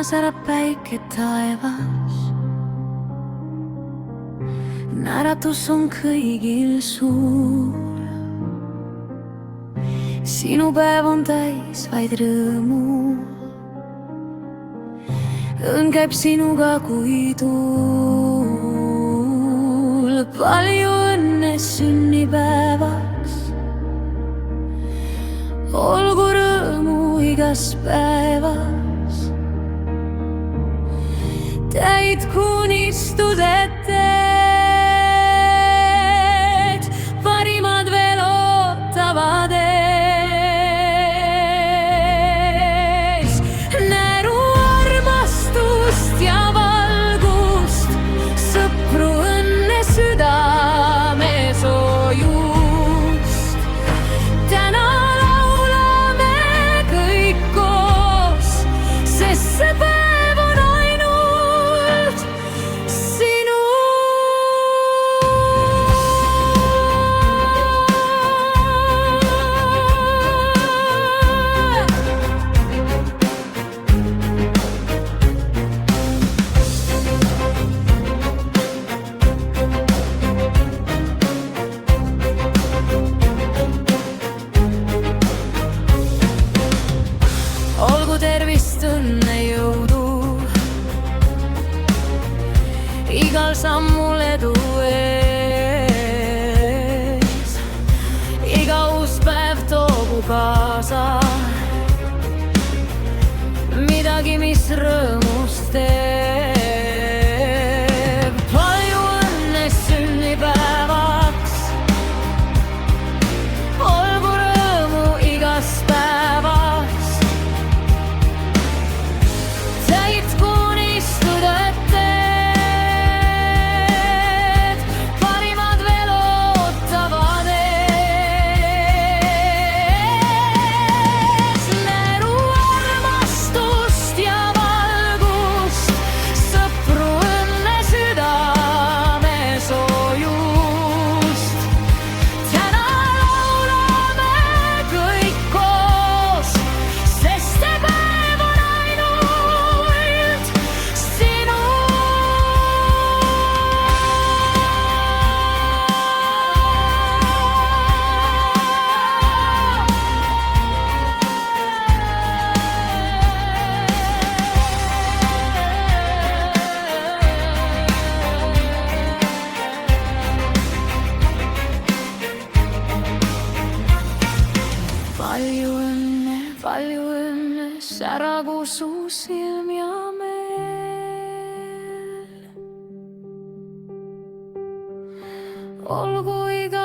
särab päike taevas. Naeratus on kõigil suur. Sinu päev on täis vaid rõõmu. Õnn käib sinuga kui tuul. Palju õnne sünnipäevaks. Olgu rõõmu igas päevas. Täitku unistused teed, parimad veel ootavad ees. Näru armastust ja valgust, sõpru, õnne, südame soojust. Täna laulame kõik koos, sest see päev on ainult sinu. Olgu tervist, õnne, jõudu, igal sammul edu ees. Iga uus päev toogu kaasa midagi, mis rõõmust teeb. Palju õnne sünnipäevaks. Olgu rõõmu igas päevas. Täitku unistused teed, parimad veel ootavad ees. Näru armastust ja valgust, sõpru, õnne, südame soojust. Täna laulame kõik koos, sest see päev on ainult sinu. Palju õnne, säragu su silm ja meel. Olgu iga